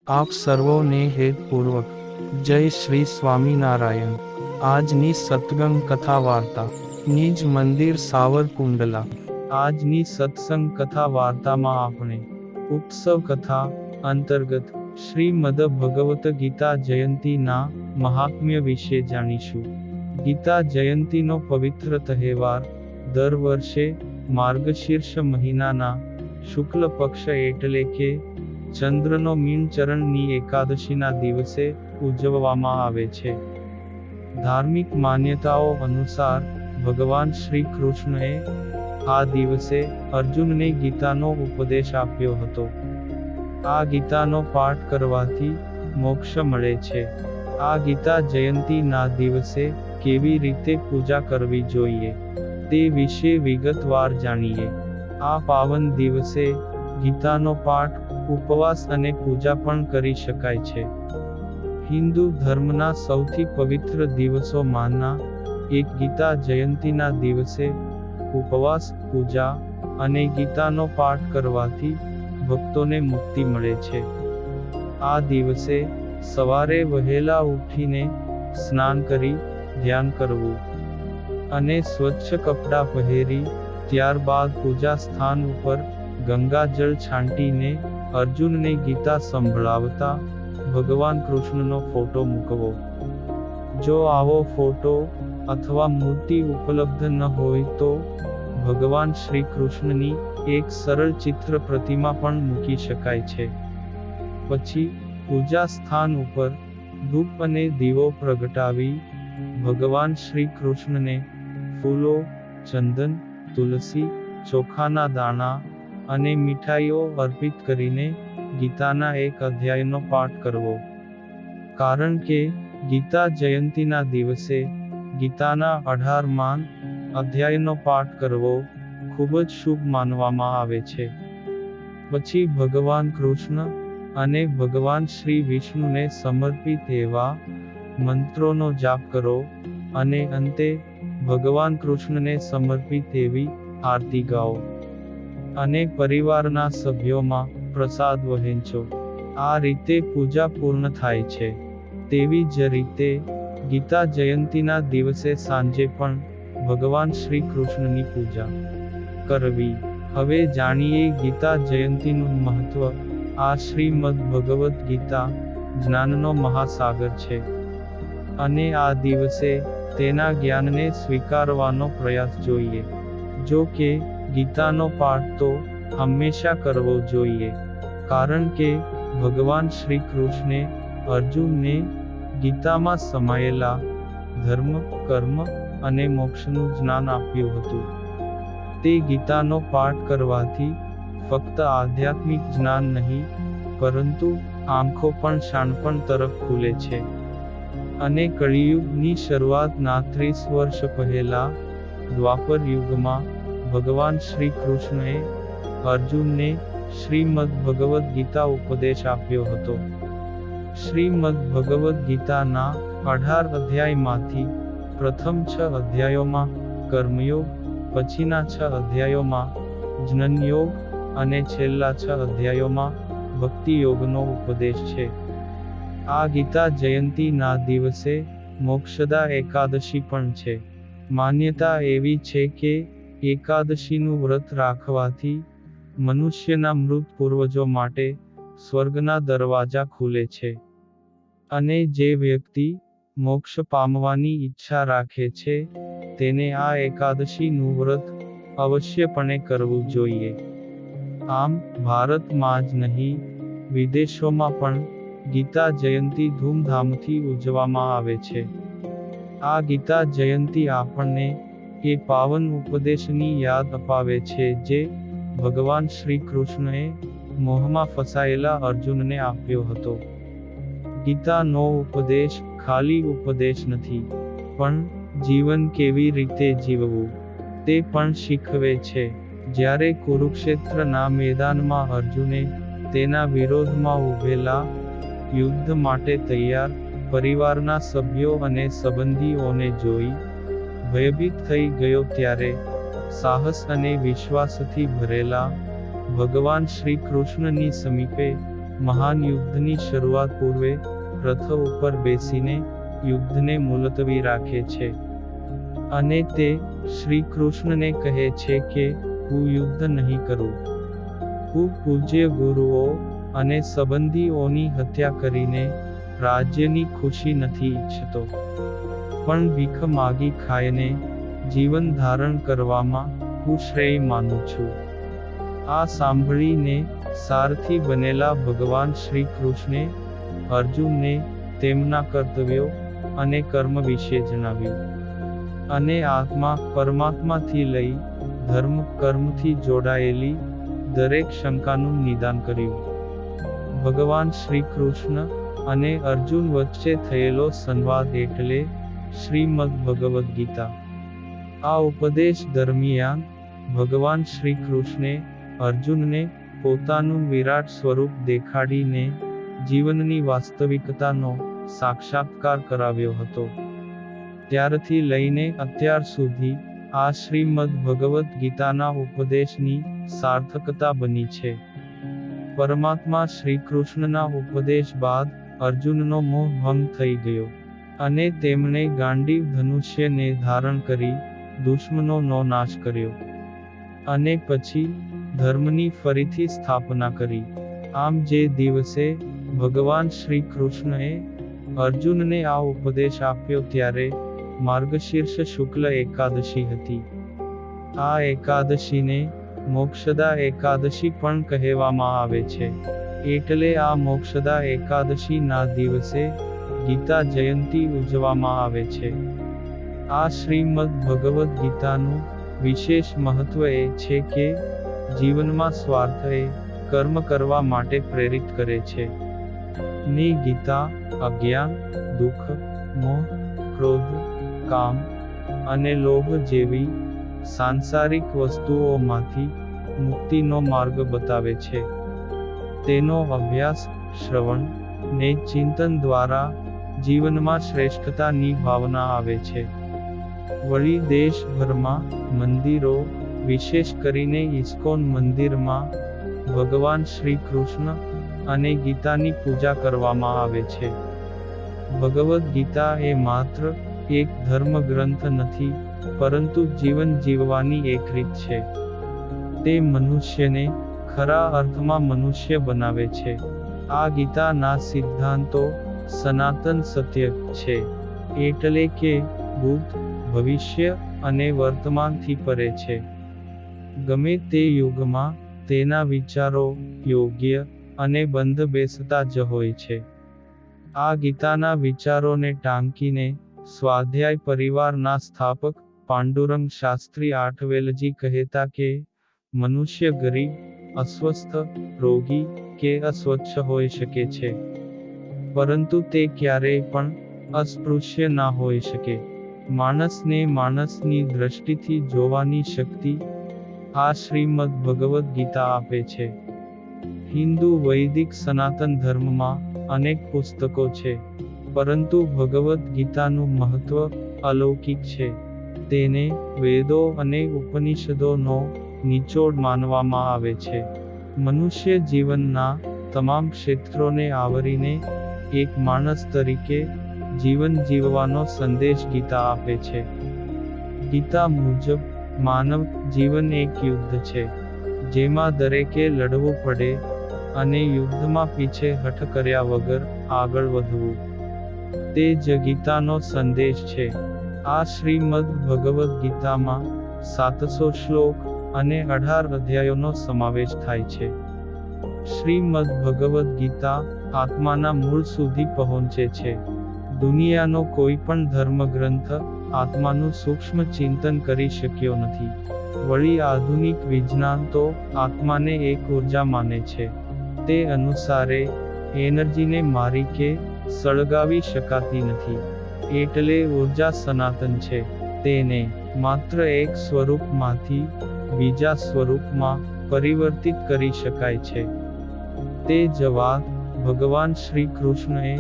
આપ સર્વોને હેતપૂર્વક જય શ્રી સ્વામિનારાયણ। આજની સત્સંગ કથા વાર્તા નિજ મંદિર સાવરકુંડલા। આજની સત્સંગ કથા વાર્તામાં આપણે ઉત્સવ કથા અંતર્ગત શ્રીમદ ભગવત ગીતા જયંતીના મહાત્મ્ય વિશે જાણીશું। ગીતા જયંતીનો પવિત્ર તહેવાર દર વર્ષે માર્ગશીર્ષ મહિનાના શુક્લ પક્ષ એટલે કે ચંદ્રનો મીન ચરણની એકાદશીના દિવસે ઉજવવામાં આવે છે। ધાર્મિક માન્યતાઓ અનુસાર ભગવાન શ્રી કૃષ્ણએ આ દિવસે અર્જુનને ગીતાનો ઉપદેશ આપ્યો હતો। આ ગીતાનો પાઠ કરવાથી મોક્ષ મળે છે। આ ગીતા જયંતીના દિવસે કેવી રીતે પૂજા કરવી જોઈએ તે વિશે વિગતવાર જાણીએ। આ પાવન દિવસે ગીતાનો પાઠ, ઉપવાસ અને પૂજા પણ કરી શકાય છે। હિન્દુ ધર્મના સૌથી પવિત્ર દિવસોમાંના એક ગીતા જયંતીના દિવસે ઉપવાસ, પૂજા અને ગીતાનો પાઠ કરવાથી ભક્તોને મુક્તિ મળે છે। આ દિવસે સવારે વહેલા ઉઠીને સ્નાન કરી ધ્યાન કરવું અને સ્વચ્છ કપડાં પહેરી ત્યારબાદ પૂજા સ્થાન ઉપર ગંગાજળ છાંટીને અર્જુનને ગીતા સંભળાવતા ભગવાન કૃષ્ણનો ફોટો મૂકવો। જો આવો ફોટો અથવા મૂર્તિ ઉપલબ્ધ ન હોય તો ભગવાન શ્રી કૃષ્ણની એક સરળ ચિત્ર પ્રતિમા પણ મૂકી શકાય છે। પછી પૂજા સ્થાન ઉપર ધૂપ અને દીવો પ્રગટાવી ભગવાન શ્રી કૃષ્ણને ફૂલો, ચંદન, તુલસી, ચોખાના દાણા અને મીઠાઈઓ અર્પિત કરીને ગીતાના એક અધ્યાયનો પાઠ કરવો। કારણ કે ગીતા જયંતીના દિવસે ગીતાના 18માં અધ્યાયનો પાઠ કરવો ખૂબ જ શુભ માનવામાં આવે છે। પછી ભગવાન કૃષ્ણ અને ભગવાન શ્રી વિષ્ણુને સમર્પિત એવા મંત્રોનો જાપ કરો અને અંતે ભગવાન કૃષ્ણને સમર્પિત એવી આરતી ગાઓ અને પરિવારના સભ્યોમાં પ્રસાદ વહેંચો। આ રીતે પૂજા પૂર્ણ થાય છે। તેવી જ રીતે ગીતા જયંતીના દિવસે સાંજે પણ ભગવાન શ્રી કૃષ્ણની પૂજા કરવી। હવે જાણીએ ગીતા જયંતીનું મહત્વ। આ શ્રીમદ ભગવદ્ ગીતા જ્ઞાનનો મહાસાગર છે અને આ દિવસે તેના જ્ઞાનને સ્વીકારવાનો પ્રયાસ જોઈએ। જો કે ગીતાનો પાઠ તો હંમેશા કરવો જોઈએ, કારણ કે ભગવાન શ્રી કૃષ્ણે અર્જુનને ગીતામાં સમાયેલા ધર્મ, કર્મ અને મોક્ષનું જ્ઞાન આપ્યું હતું। તે ગીતાનો પાઠ કરવાથી ફક્ત આધ્યાત્મિક જ્ઞાન નહીં, પરંતુ આંખો પણ શાણપણ તરફ ખુલે છે। અને કળિયુગની શરૂઆતના 30 વર્ષ પહેલા દ્વાપર યુગમાં ભગવાન શ્રી કૃષ્ણએ અર્જુનને શ્રીમદ ભગવદ્ ગીતા ઉપદેશ આપ્યો હતો। શ્રીમદ ભગવદ્ ગીતાના 18 અધ્યાયમાંથી પ્રથમ 6 અધ્યાયોમાં કર્મયોગ, પછીના 6 અધ્યાયોમાં જ્ઞાનયોગ અને છેલ્લા 6 અધ્યાયોમાં ભક્તિ યોગનો ઉપદેશ છે। આ ગીતા જયંતીના દિવસે મોક્ષદા એકાદશી પણ છે। માન્યતા એવી છે કે એકાદશીનું વ્રત રાખવાથી મનુષ્યના મૃત પૂર્વજો માટે સ્વર્ગના દરવાજા ખુલે છે અને જે વ્યક્તિ મોક્ષ પામવાની ઈચ્છા રાખે છે તેને આ એકાદશીનું વ્રત અવશ્યપણે કરવું જોઈએ। આમ ભારતમાં જ નહીં, વિદેશોમાં પણ ગીતા જયંતી ધૂમધામથી ઉજવવામાં આવે છે। આ ગીતા જયંતી આપણને એ પાવન ઉપદેશની યાદ અપાવે છે જે ભગવાન શ્રી કૃષ્ણએ મોહમાં ફસાયેલા અર્જુનને આપ્યો હતો। ગીતાનો ઉપદેશ ખાલી ઉપદેશ નથી, પણ જીવન કેવી રીતે જીવવું તે પણ શીખવે છે। જ્યારે કુરુક્ષેત્રના મેદાનમાં અર્જુને તેના વિરોધમાં ઊભેલા યુદ્ધ માટે તૈયાર પરિવારના સભ્યો અને સંબંધીઓને જોઈ ભયભીત થઈ ગયો ત્યારે સાહસ અને વિશ્વાસથી ભરેલા ભગવાન શ્રી કૃષ્ણની સમીપે મહાન યુદ્ધની શરૂઆત પૂર્વે રથ ઉપર બેસીને યુદ્ધને મુલતવી રાખે છે અને તે શ્રી કૃષ્ણને કહે છે કે હું યુદ્ધ નહીં કરું. હું પૂજ્ય ગુરુઓ અને સંબંધીઓની હત્યા કરીને રાજ્યની ખુશી નથી ઈચ્છતો, પણ ભીખ માગી ખાઈને જીવન ધારણ કરવામાં હું શ્રેય માનું છું. આ સાંભળીને સારથી બનેલા ભગવાન શ્રી કૃષ્ણે અર્જુનને તેમના કર્તવ્યો અને કર્મ વિશે જણાવ્યું અને આત્મા પરમાત્માથી લઈ ધર્મ કર્મથી જોડાયેલી દરેક શંકાનું નિદાન કર્યું. ભગવાન શ્રી કૃષ્ણ અને અર્જુન વચ્ચે થયેલો સંવાદ એટલે શ્રીમદ્ ભગવદ્ ગીતા. આ ઉપદેશ દરમિયાન ભગવાન શ્રી કૃષ્ણે અર્જુનને પોતાનું વિરાટ સ્વરૂપ દેખાડીને જીવનની વાસ્તવિકતાનો સાક્ષાત્કાર કરાવ્યો હતો. ત્યારથી લઈને અત્યાર સુધી આ શ્રીમદ્ ભગવદ્ ગીતાના ઉપદેશની સાર્થકતા બની છે. પરમાત્મા શ્રી કૃષ્ણના ઉપદેશ બાદ અર્જુનનો મોહ ભંગ થઈ ગયો અને તેમણે ગાંડીવ ધનુષ્યને ધારણ કરી દુશ્મનોનો નાશ કર્યો અને પછી ધર્મની ફરીથી સ્થાપના કરી. આમ જે દિવસે ભગવાન શ્રી કૃષ્ણએ અર્જુનને આ ઉપદેશ આપ્યો ત્યારે માર્ગશીર્ષ શુક્લ એકાદશી હતી. આ એકાદશીને મોક્ષદા એકાદશી પણ કહેવામાં આવે છે. એટલે આ મોક્ષદા એકાદશી ના દિવસે ગીતા જયંતી ઉજવવામાં આવે છે. આ શ્રીમદ્ ભગવદ્ ગીતાનું વિશેષ મહત્વ એ છે કે જીવનમાં સ્વાર્થ એ કર્મ કરવા માટે પ્રેરિત કરે છે. ની ગીતા અજ્ઞાન, દુઃખ, મોહ, ક્રોધ, કામ અને લોભ જેવી સાંસારિક વસ્તુઓમાંથી મુક્તિનો માર્ગ બતાવે છે. તેનો અભ્યાસ, શ્રવણ ને ચિંતન દ્વારા જીવનમાં શ્રેષ્ઠતાની ભાવના આવે છે. વળી દેશભરમાં મંદિરો, વિશેષ કરીને ઇસ્કોન મંદિરમાં ભગવાન શ્રી કૃષ્ણ અને ગીતાની પૂજા કરવામાં આવે છે. ભગવદ્ ગીતા એ માત્ર એક ધર્મ ગ્રંથ નથી, પરંતુ જીવન જીવવાની એક રીત છે. તે મનુષ્યને ખરા અર્થમાં મનુષ્ય બનાવે છે. આ ગીતાના સિદ્ધાંતો સનાતન સત્ય છે, એટલે કે ભૂત, ભવિષ્ય અને વર્તમાનથી પરે છે. ગમે તે યુગમાં તેના વિચારો યોગ્ય અને બંધ બેસતા જ હોય છે. આ ગીતાના વિચારોને ટાંકીને સ્વાધ્યાય પરિવારના સ્થાપક પાંડુરંગ શાસ્ત્રી આઠવેલજી કહેતા કે મનુષ્ય ગરીબ, અસ્વસ્થ, રોગી કે અસ્વચ્છ હોઈ શકે છે, પરંતુ તે ક્યારેય પણ અસ્પૃશ્ય ના હોઈ શકે. માણસને માણસની દ્રષ્ટિથી જોવાની શક્તિ આ શ્રીમદ્ ભગવદ્ ગીતા આપે છે. હિન્દુ વૈદિક સનાતન ધર્મમાં અનેક પુસ્તકો છે, પરંતુ ભગવદ્ ગીતાનું મહત્વ અલૌકિક છે. તેને વેદો અને ઉપનિષદોનો નિચોડ માનવામાં આવે છે. મનુષ્ય જીવનના તમામ ક્ષેત્રોને આવરીને એક માણસ તરીકે જીવન જીવવાનો સંદેશ ગીતા આપે છે. ગીતા મુજબ માનવ જીવન એક યુદ્ધ છે, જેમાં દરેકે લડવું પડે અને યુદ્ધમાં પીછેહઠ કર્યા વગર આગળ વધવું. તે જ ગીતાનો સંદેશ છે. આ શ્રીમદ્ ભગવદ્ ગીતામાં 700 શ્લોક અને 18 અધ્યાયોનો સમાવેશ થાય છે. શ્રીમદ્ ભગવદ્ ગીતા આત્માના મૂળ સુધી પહોંચે છે. દુનિયાનો કોઈ પણ ધર્મગ્રંથ આત્માનું સૂક્ષ્મ ચિંતન કરી શક્યો નથી. વળી આધુનિક વિજ્ઞાન તો આત્માને એક ઉર્જા માને છે. તે અનુસારે એનર્જીને મારી કે સળગાવી શકાતી નથી. એટલે ઉર્જા સનાતન છે. તેને માત્ર એક સ્વરૂપમાંથી બીજા સ્વરૂપમાં પરિવર્તિત કરી શકાય છે. તે જ વાત ભગવાન શ્રી કૃષ્ણએ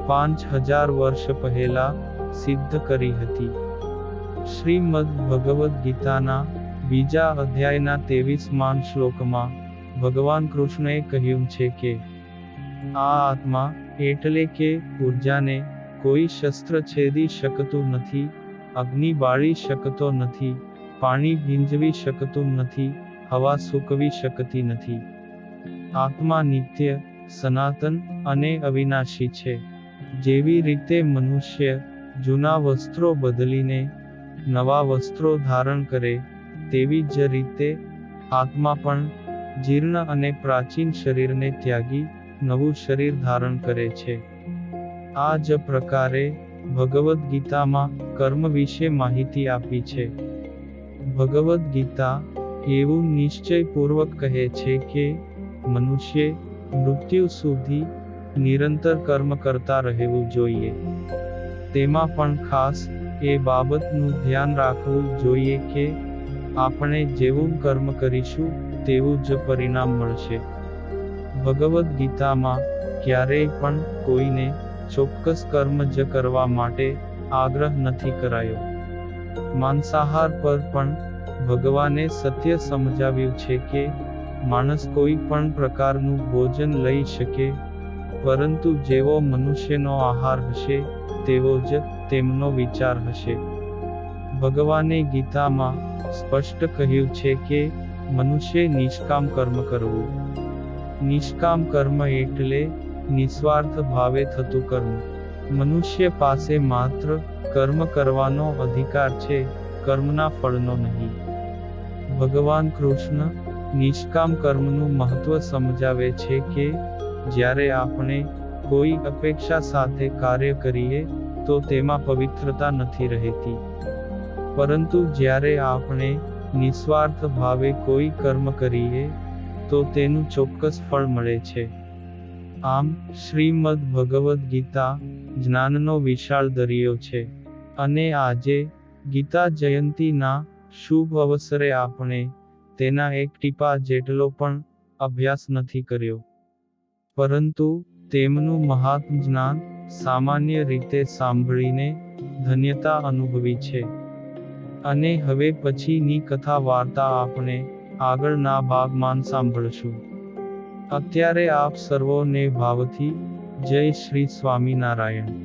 5000 વર્ષ પહેલા સિદ્ધ કરી હતી. શ્રીમદ્ ભગવદ્ ગીતાના બીજા અધ્યાયના 23માં શ્લોકમાં ભગવાન કૃષ્ણએ કહ્યું છે કે આ આત્મા એટલે કે ઉર્જાને કોઈ શસ્ત્ર છેદી શકતું નથી, અગ્નિ બાળી શકતો નથી, પાણી ભીંજવી શકતું નથી, હવા સૂકવી શકતી નથી. આત્મા નિત્ય, સનાતન અને અવિનાશી છે. જેવી રીતે મનુષ્ય જૂના વસ્ત્રો બદલીને નવા વસ્ત્રો ધારણ કરે, તેવી જ રીતે આત્મા પણ જીર્ણ અને પ્રાચીન શરીરને ત્યાગી નવું શરીર ધારણ કરે છે. આ જ પ્રકારે ભગવદ્ ગીતામાં કર્મ વિશે માહિતી આપી છે. ભગવદ્ ગીતા એવું નિશ્ચયપૂર્વક કહે છે કે મનુષ્ય મૃત્યુ સુધી નિરંતર કર્મ કરતા રહેવું જોઈએ. તેમાં પણ ખાસ એ બાબતનું ધ્યાન રાખવું જોઈએ કે આપણે જેવું કર્મ કરીશું તેવું જ પરિણામ મળશે. ભગવદ્ ગીતામાં ક્યારેય પણ કોઈને ચોક્કસ કર્મ જ કરવા માટે આગ્રહ નથી કરાયો. માંસાહાર પર પણ ભગવાને સત્ય સમજાવ્યું છે કે માણસ કોઈ પણ પ્રકારનું ભોજન લઈ શકે, પરંતુ જેવો મનુષ્યનો આહાર હશે તેવો જ તેમનો વિચાર હશે. ભગવાને ગીતામાં સ્પષ્ટ કહ્યું છે કે મનુષ્ય નિષ્કામ કર્મ કરવું. નિષ્કામ કર્મ એટલે નિસ્વાર્થ ભાવે થતું કર્મ. મનુષ્ય પાસે માત્ર કર્મ કરવાનો અધિકાર છે, કર્મના ફળનો નહીં. ભગવાન કૃષ્ણ નિષ્કામ કર્મનું મહત્વ સમજાવે છે કે જ્યારે આપણે કોઈ અપેક્ષા સાથે કાર્ય કરીએ તો તેમાં પવિત્રતા નથી રહેતી. પરંતુ જ્યારે આપણે નિસ્વાર્થ ભાવે કોઈ કર્મ કરીએ તો તેનું ચોક્કસ ફળ મળે છે. આમ શ્રીમદ્ ભગવદ્ ગીતા જ્ઞાનનો વિશાળ દરિયો છે, અને આજે ગીતા જયંતીના શુભ અવસરે આપણે તેના એક ટીપા જેટલો પણ અભ્યાસ નથી કર્યો, પરંતુ તેમનું મહાત્મ જ્ઞાન સામાન્ય રીતે સાંભળીને ધન્યતા અનુભવી છે. અને હવે પછીની કથા વાર્તા આપણે આગળના ભાગમાં સાંભળશું. અત્યારે આપ સર્વોને ભાવથી જય શ્રી સ્વામિનારાયણ.